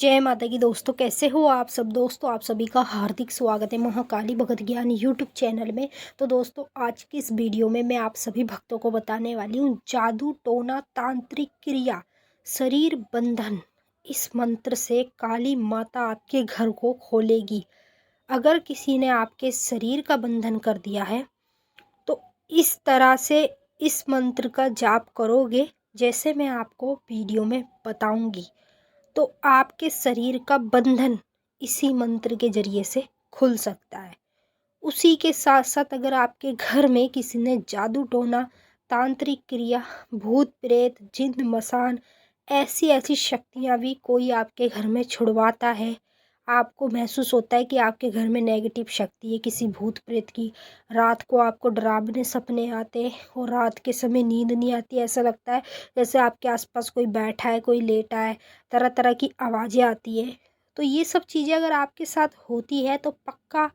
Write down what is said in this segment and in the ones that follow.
जय माता की दोस्तों, कैसे हो आप सब। दोस्तों आप सभी का हार्दिक स्वागत है महाकाली भगत ज्ञान यूट्यूब चैनल में। तो दोस्तों आज की इस वीडियो में मैं आप सभी भक्तों को बताने वाली हूँ जादू टोना तांत्रिक क्रिया शरीर बंधन। इस मंत्र से काली माता आपके घर को खोलेगी। अगर किसी ने आपके शरीर का बंधन कर दिया है तो इस तरह से इस मंत्र का जाप करोगे जैसे मैं आपको वीडियो में बताऊंगी, तो आपके शरीर का बंधन इसी मंत्र के जरिए से खुल सकता है। उसी के साथ साथ अगर आपके घर में किसी ने जादू टोना तांत्रिक क्रिया भूत प्रेत जिन्न मसान ऐसी ऐसी शक्तियाँ भी कोई आपके घर में छुड़वाता है, आपको महसूस होता है कि आपके घर में नेगेटिव शक्ति है किसी भूत प्रेत की, रात को आपको डरावने सपने आते हैं और रात के समय नींद नहीं आती, ऐसा लगता है जैसे आपके आसपास कोई बैठा है कोई लेटा है, तरह तरह की आवाज़ें आती है। तो ये सब चीज़ें अगर आपके साथ होती है तो पक्का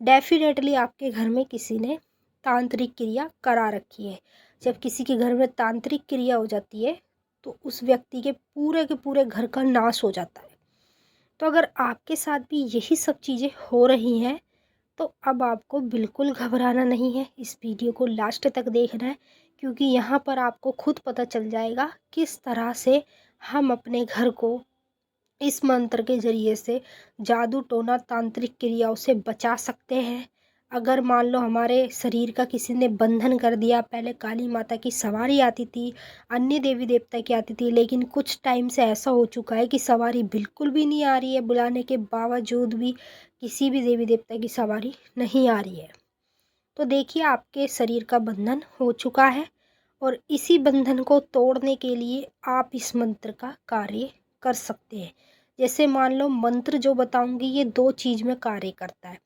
डेफिनेटली आपके घर में किसी ने तांत्रिक क्रिया करा रखी है। जब किसी के घर में तांत्रिक क्रिया हो जाती है तो उस व्यक्ति के पूरे घर का नाश हो जाता है। तो अगर आपके साथ भी यही सब चीज़ें हो रही हैं तो अब आपको बिल्कुल घबराना नहीं है, इस वीडियो को लास्ट तक देखना है, क्योंकि यहाँ पर आपको खुद पता चल जाएगा किस तरह से हम अपने घर को इस मंत्र के जरिए से जादू टोना तांत्रिक क्रियाओं से बचा सकते हैं। अगर मान लो हमारे शरीर का किसी ने बंधन कर दिया, पहले काली माता की सवारी आती थी, अन्य देवी देवता की आती थी, लेकिन कुछ टाइम से ऐसा हो चुका है कि सवारी बिल्कुल भी नहीं आ रही है, बुलाने के बावजूद भी किसी भी देवी देवता की सवारी नहीं आ रही है। तो देखिए आपके शरीर का बंधन हो चुका है और इसी बंधन को तोड़ने के लिए आप इस मंत्र का कार्य कर सकते हैं। जैसे मान लो मंत्र जो बताऊंगी ये दो चीज़ में कार्य करता है।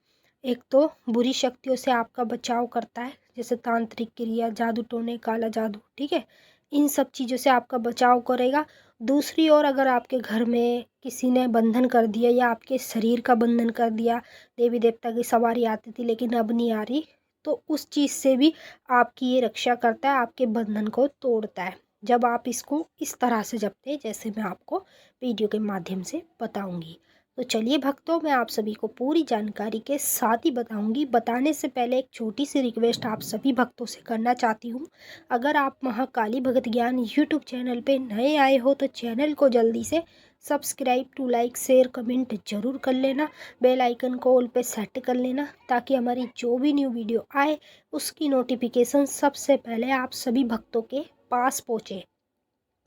एक तो बुरी शक्तियों से आपका बचाव करता है, जैसे तांत्रिक क्रिया जादू टोने काला जादू, ठीक है, इन सब चीज़ों से आपका बचाव करेगा। दूसरी ओर अगर आपके घर में किसी ने बंधन कर दिया या आपके शरीर का बंधन कर दिया, देवी देवता की सवारी आती थी लेकिन अब नहीं आ रही, तो उस चीज़ से भी आपकी ये रक्षा करता है, आपके बंधन को तोड़ता है जब आप इसको इस तरह से जपते हैं जैसे मैं आपको वीडियो के माध्यम से बताऊंगी। तो चलिए भक्तों, मैं आप सभी को पूरी जानकारी के साथ ही बताऊंगी। बताने से पहले एक छोटी सी रिक्वेस्ट आप सभी भक्तों से करना चाहती हूँ। अगर आप महाकाली भगत ज्ञान यूट्यूब चैनल पे नए आए हो तो चैनल को जल्दी से subscribe to like share comment जरूर कर लेना, बेल आइकन को ऑल पे सेट कर लेना ताकि हमारी जो भी न्यू वीडियो आए उसकी नोटिफिकेशन सबसे पहले आप सभी भक्तों के पास पहुँचे।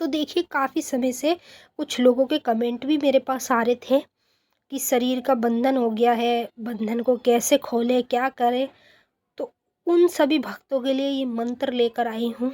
तो देखिए काफ़ी समय से कुछ लोगों के कमेंट भी मेरे पास आ रहे थे कि शरीर का बंधन हो गया है, बंधन को कैसे खोले क्या करें। तो उन सभी भक्तों के लिए ये मंत्र लेकर आई हूँ।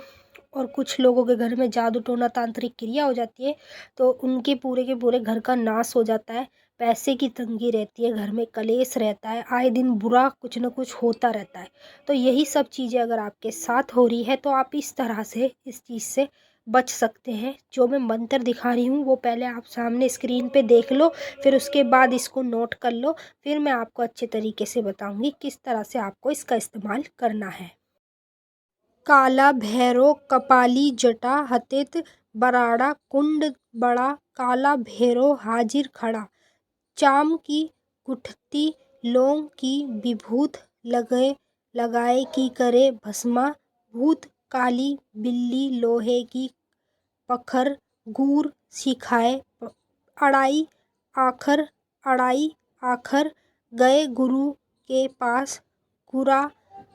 और कुछ लोगों के घर में जादू टोना तांत्रिक क्रिया हो जाती है तो उनके पूरे के पूरे घर का नाश हो जाता है, पैसे की तंगी रहती है, घर में कलेश रहता है, आए दिन बुरा कुछ न कुछ होता रहता है। तो यही सब चीज़ें अगर आपके साथ हो रही है तो आप इस तरह से इस चीज़ से बच सकते हैं। जो मैं मंत्र दिखा रही हूँ वो पहले आप सामने स्क्रीन पे देख लो, फिर उसके बाद इसको नोट कर लो, फिर मैं आपको अच्छे तरीके से बताऊंगी किस तरह से आपको इसका इस्तेमाल करना है। काला भैरो कपाली जटा हथित बराड़ा कुंड बड़ा, काला भैरो हाजिर खड़ा, चाम की गुठती लौंग की विभूत लगे लगाए की करे भस्मा, भूत काली बिल्ली लोहे की पखर गूर सिखाए अड़ाई आखर, अड़ाई आखर गए गुरु के पास, गुरा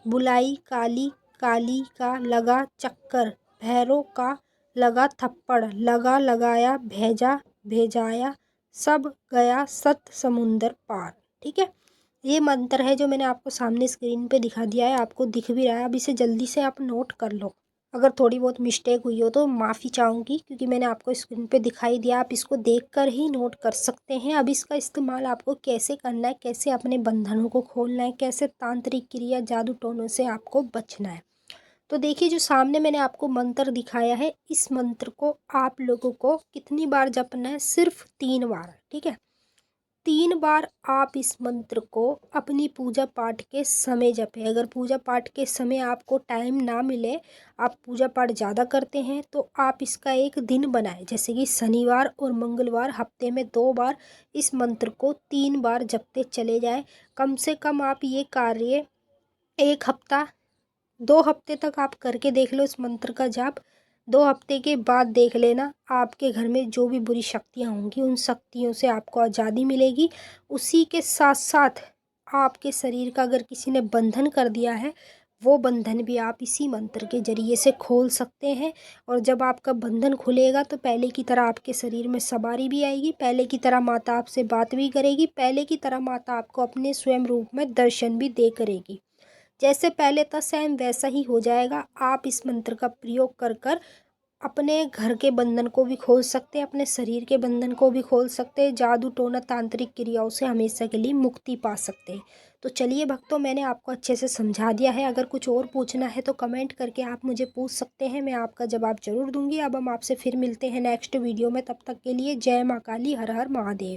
बुलाई काली, काली का लगा चक्कर, भैरों का लगा थप्पड़, लगा लगाया भेजा भेजाया, सब गया सत समुंदर पार। ठीक है, ये मंत्र है जो मैंने आपको सामने स्क्रीन पे दिखा दिया है, आपको दिख भी रहा है। अब इसे जल्दी से आप नोट कर लो। अगर थोड़ी बहुत मिस्टेक हुई हो तो माफ़ी चाहूँगी क्योंकि मैंने आपको स्क्रीन पे दिखाई दिया, आप इसको देखकर ही नोट कर सकते हैं। अब इसका इस्तेमाल आपको कैसे करना है, कैसे अपने बंधनों को खोलना है, कैसे तांत्रिक क्रिया जादू टोनों से आपको बचना है। तो देखिए जो सामने मैंने आपको मंत्र दिखाया है, इस मंत्र को आप लोगों को कितनी बार जपना है, सिर्फ 3 बार। ठीक है, 3 बार आप इस मंत्र को अपनी पूजा पाठ के समय जपें। अगर पूजा पाठ के समय आपको टाइम ना मिले, आप पूजा पाठ ज़्यादा करते हैं, तो आप इसका एक दिन बनाएं, जैसे कि शनिवार और मंगलवार, हफ्ते में 2 बार इस मंत्र को 3 बार जपते चले जाएं। कम से कम आप ये कार्य 1 हफ्ता 2 हफ्ते तक आप करके देख लो इस मंत्र का जाप। 2 हफ्ते के बाद देख लेना, आपके घर में जो भी बुरी शक्तियाँ होंगी उन शक्तियों से आपको आज़ादी मिलेगी। उसी के साथ साथ आपके शरीर का अगर किसी ने बंधन कर दिया है, वो बंधन भी आप इसी मंत्र के ज़रिए से खोल सकते हैं। और जब आपका बंधन खुलेगा तो पहले की तरह आपके शरीर में सवारी भी आएगी, पहले की तरह माता आपसे बात भी करेगी, पहले की तरह माता आपको अपने स्वयं रूप में दर्शन भी दे करेगी। जैसे पहले था सेम वैसा ही हो जाएगा। आप इस मंत्र का प्रयोग कर कर अपने घर के बंधन को भी खोल सकते हैं, अपने शरीर के बंधन को भी खोल सकते हैं, जादू टोना तांत्रिक क्रियाओं से हमेशा के लिए मुक्ति पा सकते हैं। तो चलिए भक्तों, मैंने आपको अच्छे से समझा दिया है। अगर कुछ और पूछना है तो कमेंट करके आप मुझे पूछ सकते हैं, मैं आपका जवाब जरूर दूंगी। अब हम आपसे फिर मिलते हैं नेक्स्ट वीडियो में, तब तक के लिए जय माँ काली, हर हर महादेव।